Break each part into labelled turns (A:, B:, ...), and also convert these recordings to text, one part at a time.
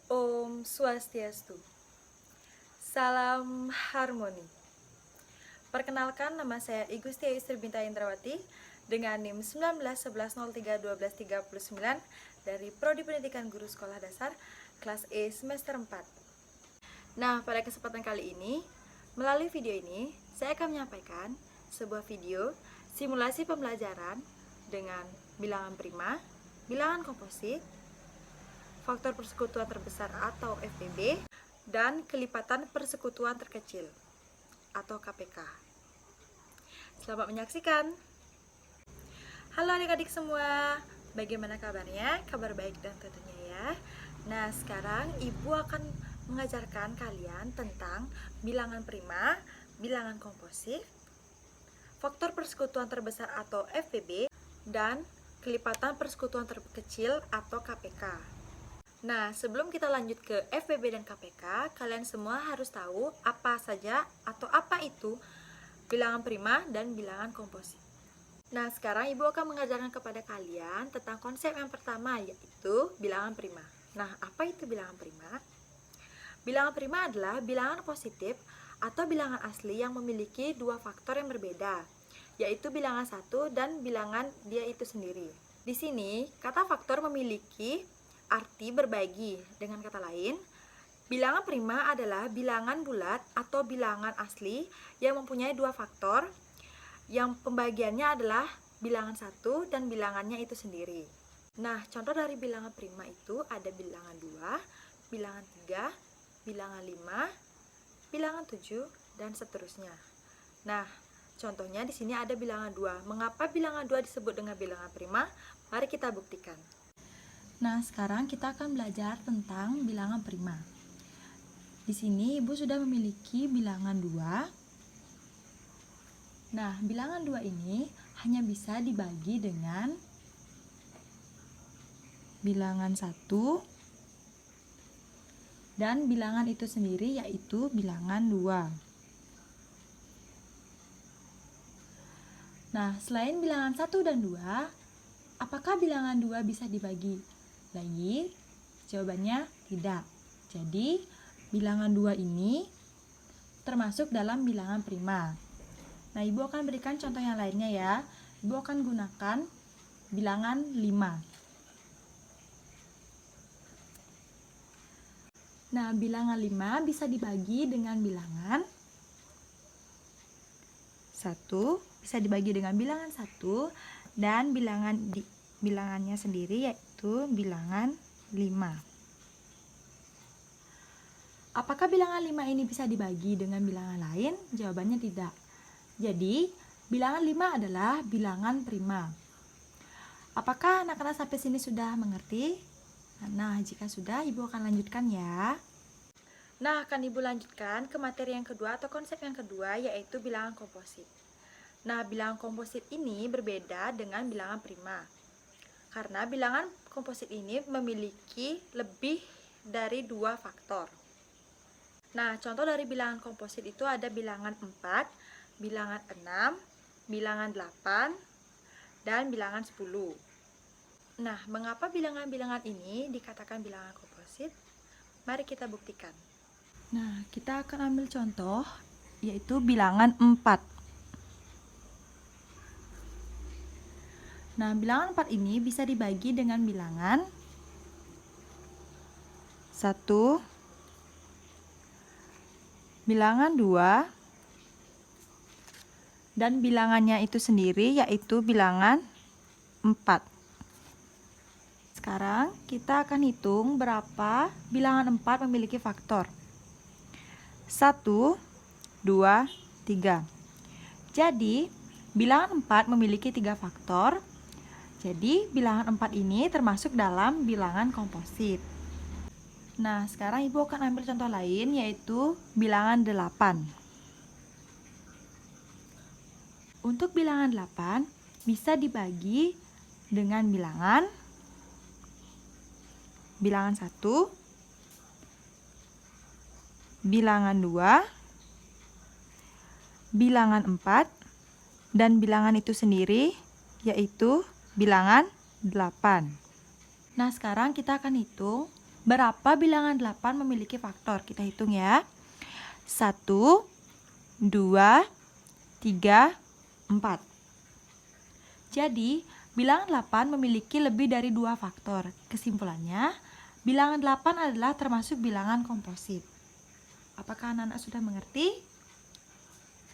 A: Om Swastiastu. Salam harmoni. Perkenalkan, nama saya I Gusti Istri Binta Indrawati dengan NIM 1911031239 dari Prodi Pendidikan Guru Sekolah Dasar kelas E semester 4. Nah, pada kesempatan kali ini, melalui video ini, saya akan menyampaikan sebuah video simulasi pembelajaran dengan bilangan prima, bilangan komposit, faktor persekutuan terbesar atau FPB, dan kelipatan persekutuan terkecil atau KPK. Selamat menyaksikan. Halo adik-adik semua, bagaimana kabarnya? Kabar baik dan tentunya ya. Nah, sekarang Ibu akan mengajarkan kalian tentang bilangan prima, bilangan komposit, faktor persekutuan terbesar atau FPB, dan kelipatan persekutuan terkecil atau KPK. Nah, sebelum kita lanjut ke FPB dan KPK, kalian semua harus tahu apa saja atau apa itu bilangan prima dan bilangan komposit. Nah, sekarang Ibu akan mengajarkan kepada kalian tentang konsep yang pertama, yaitu bilangan prima. Nah, apa itu bilangan prima? Bilangan prima adalah bilangan positif atau bilangan asli yang memiliki dua faktor yang berbeda, yaitu bilangan satu dan bilangan dia itu sendiri. Di sini, kata faktor memiliki arti berbagi. Dengan kata lain, bilangan prima adalah bilangan bulat atau bilangan asli yang mempunyai dua faktor yang pembagiannya adalah bilangan satu dan bilangannya itu sendiri. Nah, contoh dari bilangan prima itu ada bilangan 2, bilangan 3, bilangan 5, bilangan 7, dan seterusnya. Nah, contohnya di sini ada bilangan 2. Mengapa bilangan 2 disebut dengan bilangan prima? Mari kita buktikan. Nah, sekarang kita akan belajar tentang bilangan prima. Di sini Ibu sudah memiliki bilangan 2. Nah, bilangan 2 ini hanya bisa dibagi dengan bilangan 1 dan bilangan itu sendiri, yaitu bilangan 2. Nah, selain bilangan 1 dan 2, apakah bilangan 2 bisa dibagi lagi? Jawabannya tidak. Jadi, bilangan 2 ini termasuk dalam bilangan prima. Nah, Ibu akan berikan contoh yang lainnya ya. Ibu akan gunakan bilangan 5. Nah, bilangan 5 bisa dibagi dengan bilangan 1, bisa dibagi dengan bilangan 1 dan bilangannya sendiri yaitu bilangan 5. Apakah bilangan 5 ini bisa dibagi dengan bilangan lain? Jawabannya tidak. Jadi, bilangan 5 adalah bilangan prima. Apakah anak-anak sampai sini sudah mengerti? Nah, jika sudah, Ibu akan lanjutkan ya. Nah, akan Ibu lanjutkan ke materi yang kedua atau konsep yang kedua, yaitu bilangan komposit. Nah, bilangan komposit ini berbeda dengan bilangan prima. Karena bilangan komposit ini memiliki lebih dari dua faktor. Nah, contoh dari bilangan komposit itu ada bilangan 4, bilangan 6, bilangan 8, dan bilangan 10. Nah, mengapa bilangan-bilangan ini dikatakan bilangan komposit? Mari kita buktikan. Nah, kita akan ambil contoh, yaitu bilangan 4. Nah, bilangan 4 ini bisa dibagi dengan bilangan 1, bilangan 2, dan bilangannya itu sendiri yaitu bilangan 4. Sekarang kita akan hitung berapa bilangan 4 memiliki faktor. 1, 2, 3. Jadi, bilangan 4 memiliki 3 faktor. Jadi, bilangan 4 ini termasuk dalam bilangan komposit. Nah, sekarang Ibu akan ambil contoh lain, yaitu bilangan 8. Untuk bilangan 8 bisa dibagi dengan bilangan 1, bilangan 2, bilangan 4, dan bilangan itu sendiri yaitu bilangan 8. Nah, sekarang kita akan hitung berapa bilangan 8 memiliki faktor? Kita hitung ya. 1, 2, 3, 4. Jadi, bilangan 8 memiliki lebih dari 2 faktor. Kesimpulannya, bilangan 8 adalah termasuk bilangan komposit. Apakah anak-anak sudah mengerti?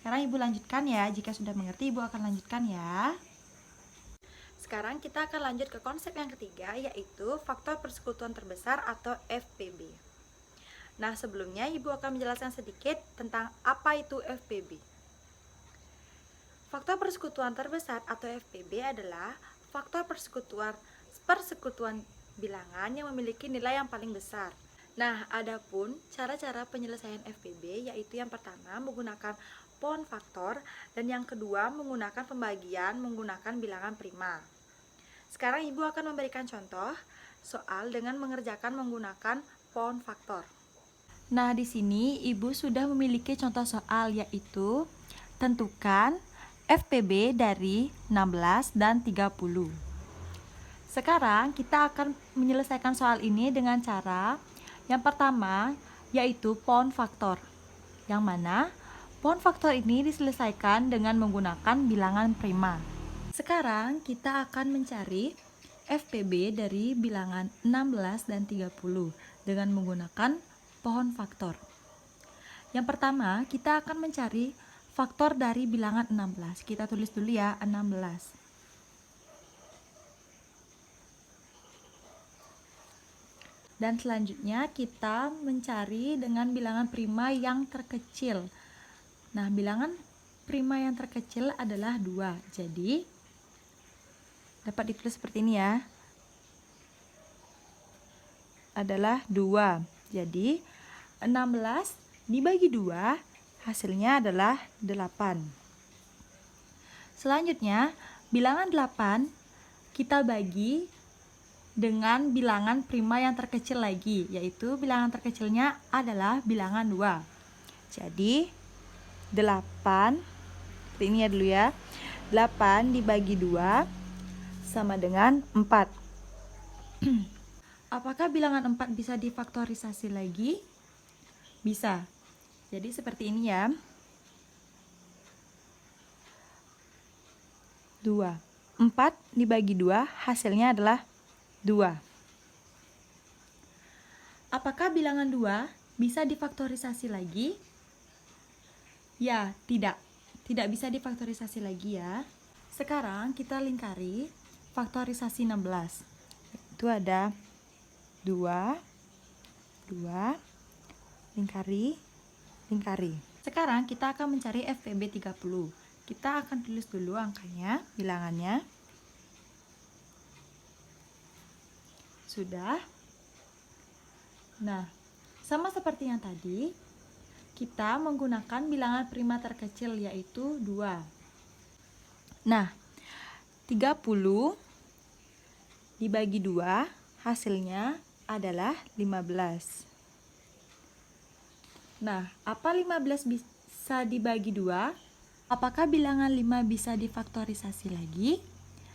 A: Sekarang Ibu lanjutkan ya. Jika sudah mengerti, Ibu akan lanjutkan ya. Sekarang kita akan lanjut ke konsep yang ketiga, yaitu faktor persekutuan terbesar atau FPB. Nah, sebelumnya Ibu akan menjelaskan sedikit tentang apa itu FPB. Faktor persekutuan terbesar atau FPB adalah faktor persekutuan bilangan yang memiliki nilai yang paling besar. Nah, adapun cara-cara penyelesaian FPB yaitu yang pertama menggunakan pohon faktor dan yang kedua menggunakan pembagian menggunakan bilangan prima. Sekarang Ibu akan memberikan contoh soal dengan mengerjakan menggunakan pohon faktor. Nah, di sini Ibu sudah memiliki contoh soal yaitu tentukan FPB dari 16 dan 30. Sekarang kita akan menyelesaikan soal ini dengan cara yang pertama yaitu pohon faktor. Yang mana pohon faktor ini diselesaikan dengan menggunakan bilangan prima. Sekarang kita akan mencari FPB dari bilangan 16 dan 30 dengan menggunakan pohon faktor. Yang pertama, kita akan mencari faktor dari bilangan 16. Kita tulis dulu ya, 16. Dan selanjutnya kita mencari dengan bilangan prima yang terkecil. Nah, bilangan prima yang terkecil adalah 2. Jadi, dapat ditulis seperti ini ya. Adalah 2. Jadi, 16 dibagi 2, hasilnya adalah 8. Selanjutnya, bilangan 8 kita bagi dengan bilangan prima yang terkecil lagi, yaitu bilangan terkecilnya adalah bilangan 2. Jadi 8, seperti ini ya dulu ya. 8 dibagi 2 sama dengan 4. Apakah bilangan 4 bisa difaktorisasi lagi? Bisa. Jadi seperti ini ya. 2. 4 dibagi 2 hasilnya adalah 2. Apakah bilangan 2 bisa difaktorisasi lagi? Ya, tidak. Tidak bisa difaktorisasi lagi ya. Sekarang kita lingkari faktorisasi 16. Itu ada 2, lingkari. Sekarang kita akan mencari FPB 30. Kita akan tulis dulu angkanya, bilangannya. Sudah. Nah, sama seperti yang tadi, kita menggunakan bilangan prima terkecil yaitu 2. Nah, 30 dibagi 2 hasilnya adalah 15. Nah, apa 15 bisa dibagi 2? Apakah bilangan 5 bisa difaktorisasi lagi?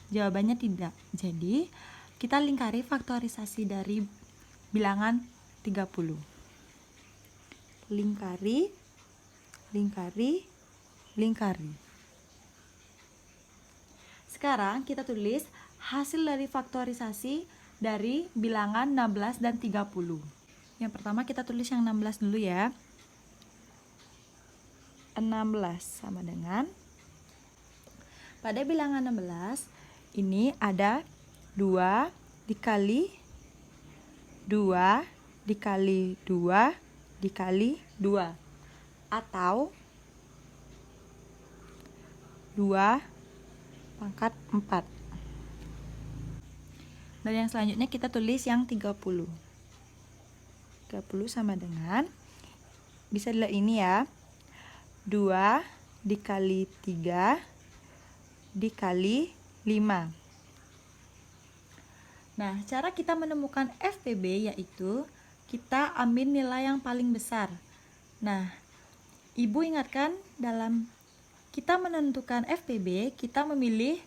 A: Jawabannya tidak. Jadi, kita lingkari faktorisasi dari bilangan 30. Lingkari. Sekarang kita tulis hasil dari faktorisasi dari bilangan 16 dan 30. Yang pertama kita tulis yang 16 dulu ya. 16 sama dengan, pada bilangan 16 ini ada 2 dikali 2 dikali 2 dikali 2 atau 2 pangkat 4. Dan yang selanjutnya kita tulis yang 30. 30 sama dengan, bisa dilihat ini ya, 2 dikali 3 dikali 5. Nah, cara kita menemukan FPB yaitu kita ambil nilai yang paling besar. Nah, Ibu ingatkan dalam kita menentukan FPB, kita memilih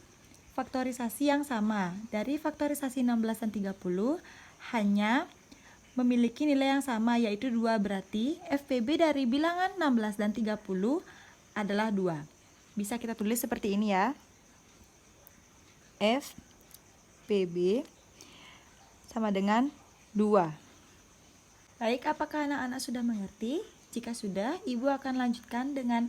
A: faktorisasi yang sama. Dari faktorisasi 16 dan 30 hanya memiliki nilai yang sama, yaitu 2. Berarti FPB dari bilangan 16 dan 30 adalah 2. Bisa kita tulis seperti ini ya. FPB sama dengan 2. Baik, apakah anak-anak sudah mengerti? Jika sudah, Ibu akan lanjutkan dengan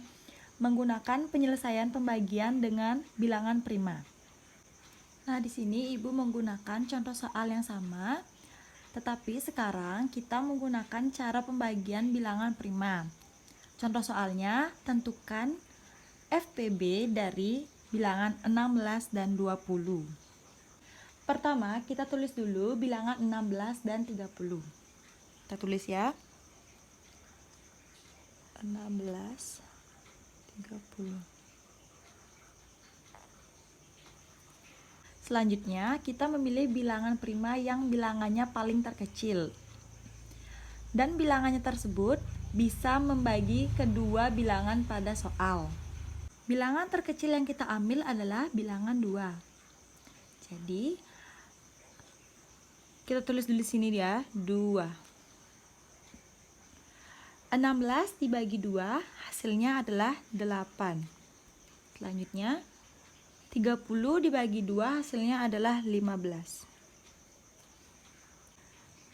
A: menggunakan penyelesaian pembagian dengan bilangan prima. Nah, di sini Ibu menggunakan contoh soal yang sama, tetapi sekarang kita menggunakan cara pembagian bilangan prima. Contoh soalnya, tentukan FPB dari bilangan 16 dan 20. Pertama, kita tulis dulu bilangan 16 dan 30. Kita tulis ya. 16, 30. Selanjutnya, kita memilih bilangan prima yang bilangannya paling terkecil. Dan bilangannya tersebut bisa membagi kedua bilangan pada soal. Bilangan terkecil yang kita ambil adalah bilangan 2. Jadi, kita tulis dulu sini ya, 2. 16 dibagi 2 hasilnya adalah 8. Selanjutnya 30 dibagi 2 hasilnya adalah 15.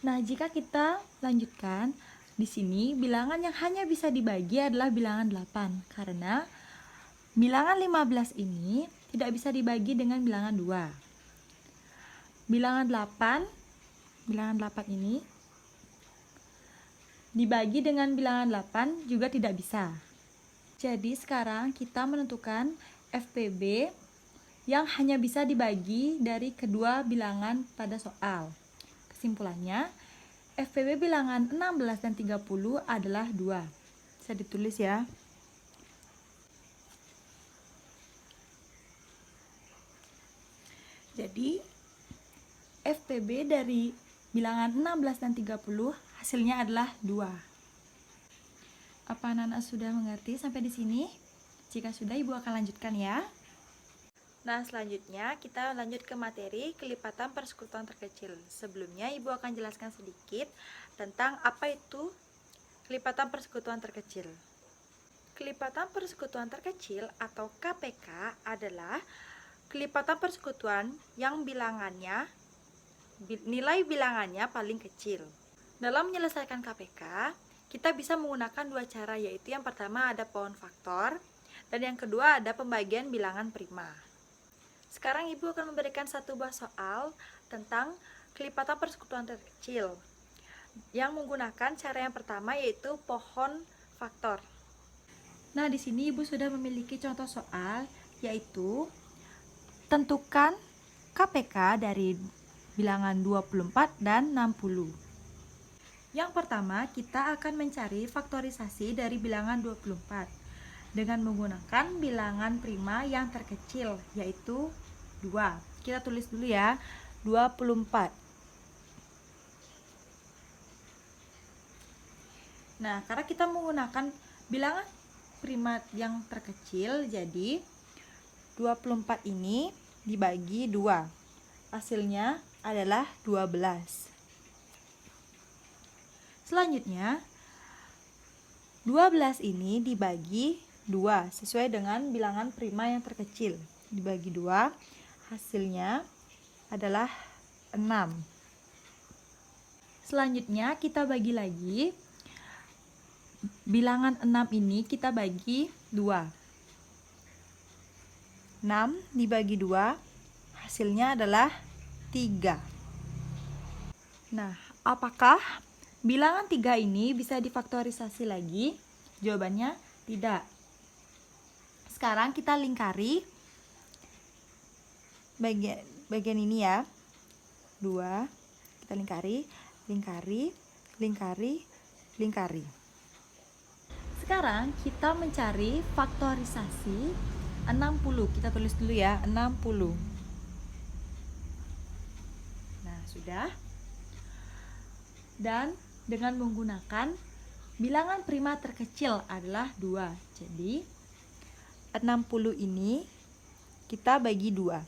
A: Nah, jika kita lanjutkan, di sini bilangan yang hanya bisa dibagi adalah bilangan 8 karena bilangan 15 ini tidak bisa dibagi dengan bilangan 2. Bilangan 8 ini dibagi dengan bilangan 8 juga tidak bisa. Jadi sekarang kita menentukan FPB yang hanya bisa dibagi dari kedua bilangan pada soal. Kesimpulannya, FPB bilangan 16 dan 30 adalah 2. Bisa ditulis ya. Jadi FPB dari bilangan 16 dan 30 hasilnya adalah 2. Apa anak-anak sudah mengerti sampai di sini? Jika sudah, Ibu akan lanjutkan ya. Nah, selanjutnya kita lanjut ke materi kelipatan persekutuan terkecil. Sebelumnya, Ibu akan jelaskan sedikit tentang apa itu kelipatan persekutuan terkecil. Kelipatan persekutuan terkecil atau KPK adalah kelipatan persekutuan yang nilai bilangannya paling kecil. Dalam menyelesaikan KPK, kita bisa menggunakan 2 cara, yaitu yang pertama ada pohon faktor, dan yang kedua ada pembagian bilangan prima. Sekarang Ibu akan memberikan satu buah soal tentang kelipatan persekutuan terkecil, yang menggunakan cara yang pertama yaitu pohon faktor. Nah, di sini Ibu sudah memiliki contoh soal, yaitu tentukan KPK dari bilangan 24 dan 60. Yang pertama, kita akan mencari faktorisasi dari bilangan 24 dengan menggunakan bilangan prima yang terkecil, yaitu 2. Kita tulis dulu ya, 24. Nah, karena kita menggunakan bilangan prima yang terkecil, jadi 24 ini dibagi 2. Hasilnya adalah 12. Selanjutnya, 12 ini dibagi 2 sesuai dengan bilangan prima yang terkecil. Dibagi 2, hasilnya adalah 6. Selanjutnya, kita bagi lagi. Bilangan 6 ini kita bagi 2. 6 dibagi 2, hasilnya adalah 3. Nah, apakah bilangan 3 ini bisa difaktorisasi lagi? Jawabannya tidak. Sekarang kita lingkari bagian ini ya. 2, kita lingkari. Sekarang kita mencari faktorisasi 60. Kita tulis dulu ya, 60. Nah, sudah. Dan dengan menggunakan bilangan prima terkecil adalah 2. Jadi 60 ini kita bagi 2.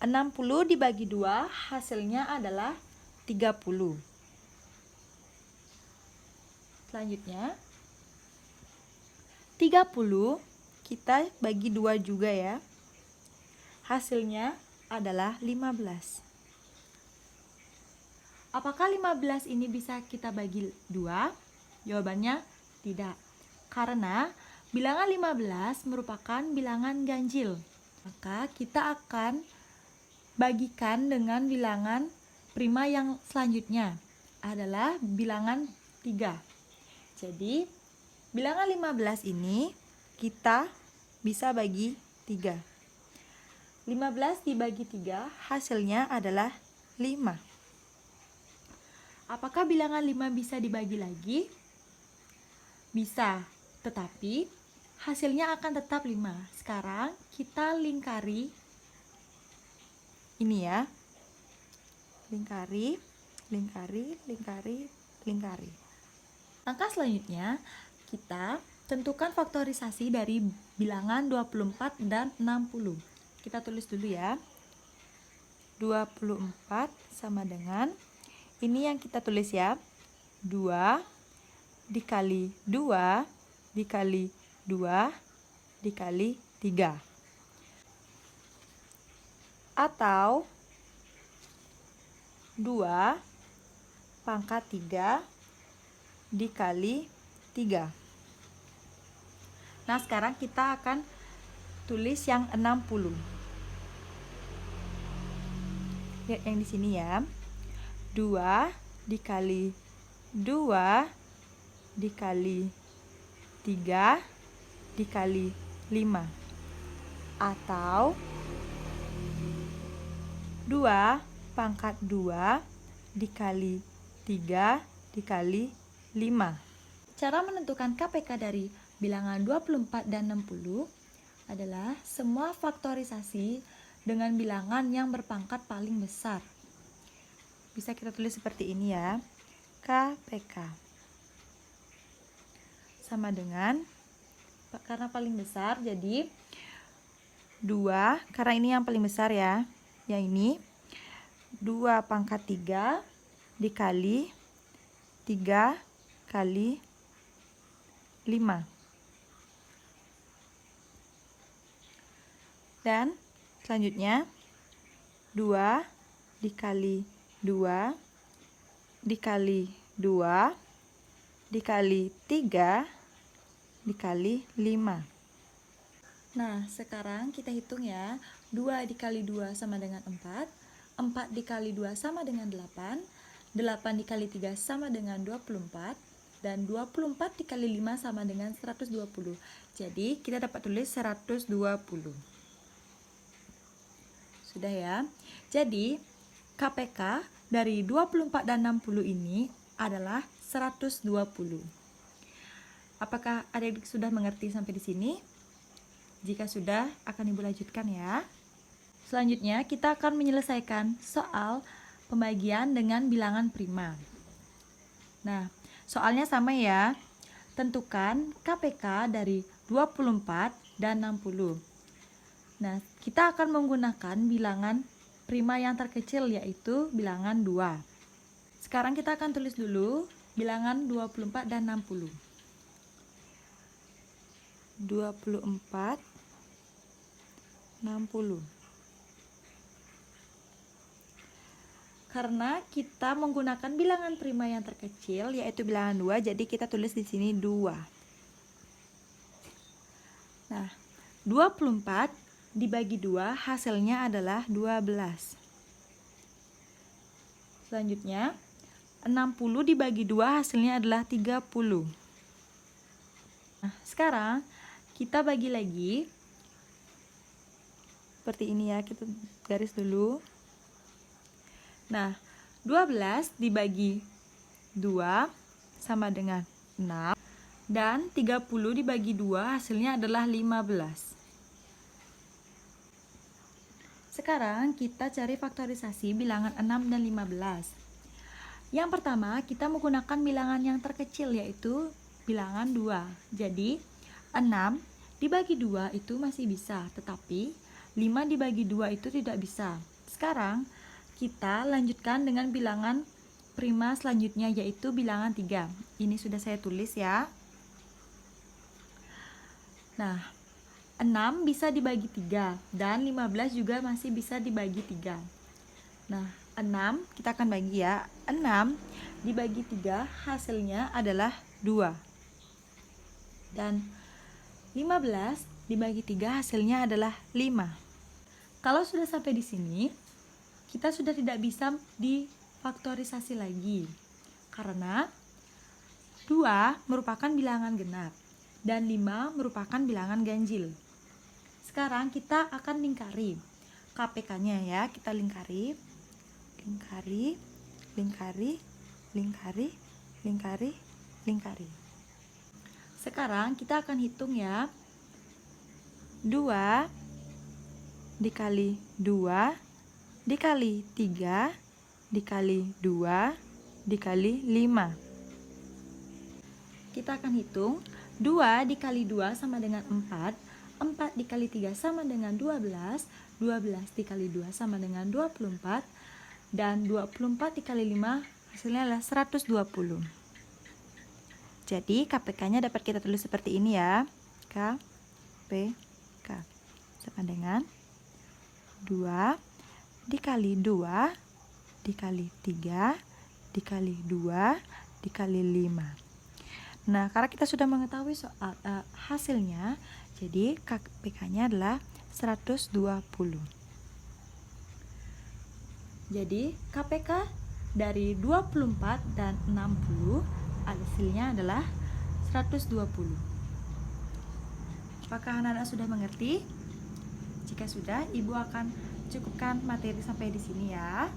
A: 60 dibagi 2 hasilnya adalah 30. Selanjutnya 30 kita bagi 2 juga ya. Hasilnya adalah 15. Apakah 15 ini bisa kita bagi 2? Jawabannya tidak. Karena bilangan 15 merupakan bilangan ganjil. Maka kita akan bagikan dengan bilangan prima yang selanjutnya adalah bilangan 3. Jadi, bilangan 15 ini kita bisa bagi 3. 15 dibagi 3 hasilnya adalah 5. Apakah bilangan 5 bisa dibagi lagi? Bisa, tetapi hasilnya akan tetap 5. Sekarang kita lingkari ini ya. Lingkari, lingkari, lingkari, lingkari. Langkah selanjutnya, kita tentukan faktorisasi dari bilangan 24 dan 60. Kita tulis dulu ya. 24 sama dengan, ini yang kita tulis ya, 2 dikali 2 dikali 2 dikali 3. Atau 2 pangkat 3 dikali 3. Nah, sekarang kita akan tulis yang 60. Lihat yang di sini ya. 2 dikali 2 dikali 3 dikali 5. Atau 2 pangkat 2 dikali 3 dikali 5. Cara menentukan KPK dari bilangan 24 dan 60 adalah semua faktorisasi dengan bilangan yang berpangkat paling besar. Bisa kita tulis seperti ini ya. KPK sama dengan, karena paling besar jadi 2, karena ini yang paling besar ya. Yang ini 2 pangkat 3 dikali 3 kali 5. Dan selanjutnya 2 dikali 2 dikali 2 dikali 3 dikali 5. Nah, sekarang kita hitung ya. 2 dikali 2 sama dengan 4, 4 dikali 2 sama dengan 8, 8 dikali 3 sama dengan 24, dan 24 dikali 5 sama dengan 120. Jadi, kita dapat tulis 120. Sudah ya. Jadi, KPK dari 24 dan 60 ini adalah 120. Apakah adik-adik sudah mengerti sampai di sini? Jika sudah, akan Ibu lanjutkan ya. Selanjutnya, kita akan menyelesaikan soal pembagian dengan bilangan prima. Nah, soalnya sama ya. Tentukan KPK dari 24 dan 60. Nah, kita akan menggunakan bilangan prima yang terkecil, yaitu bilangan 2. Sekarang kita akan tulis dulu bilangan 24 dan 60. 24, 60. Karena kita menggunakan bilangan prima yang terkecil, yaitu bilangan 2, jadi kita tulis di sini 2. Nah, 24 dibagi 2 hasilnya adalah 12. Selanjutnya 60 dibagi 2 hasilnya adalah 30. Nah, sekarang kita bagi lagi seperti ini ya, kita garis dulu. Nah, 12 dibagi 2 sama dengan 6, dan 30 dibagi 2 hasilnya adalah 15. Sekarang kita cari faktorisasi bilangan 6 dan 15. Yang pertama, kita menggunakan bilangan yang terkecil, yaitu bilangan 2. Jadi, 6 dibagi 2 itu masih bisa, tetapi 5 dibagi 2 itu tidak bisa. Sekarang, kita lanjutkan dengan bilangan prima selanjutnya, yaitu bilangan 3. Ini sudah saya tulis ya. Nah, 6 bisa dibagi 3 dan 15 juga masih bisa dibagi 3. Nah, 6 kita akan bagi ya. 6 dibagi 3 hasilnya adalah 2. Dan 15 dibagi 3 hasilnya adalah 5. Kalau sudah sampai di sini, kita sudah tidak bisa difaktorisasi lagi. Karena 2 merupakan bilangan genap dan 5 merupakan bilangan ganjil. Sekarang kita akan lingkari KPK-nya ya. Kita lingkari, lingkari. Sekarang kita akan hitung ya. 2 dikali 2 dikali 3 dikali 2 dikali 5. Kita akan hitung 2 dikali 2 sama dengan 4, 4 dikali 3 sama dengan 12, 12 dikali 2 sama dengan 24, dan 24 dikali 5 hasilnya adalah 120. Jadi KPK-nya dapat kita tulis seperti ini ya. KPK sama dengan 2 dikali 2 dikali 3 dikali 2 dikali 5. Nah, karena kita sudah mengetahui soal hasilnya, jadi KPK-nya adalah 120. Jadi KPK dari 24 dan 60 hasilnya adalah 120. Apakah anak-anak sudah mengerti? Jika sudah, Ibu akan cukupkan materi sampai di sini ya.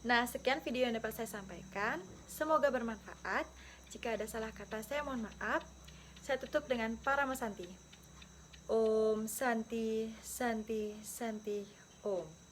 A: Nah, sekian video yang dapat saya sampaikan. Semoga bermanfaat. Jika ada salah kata, saya mohon maaf. Saya tutup dengan Parama Santi. Om Santi Santi Santi Om.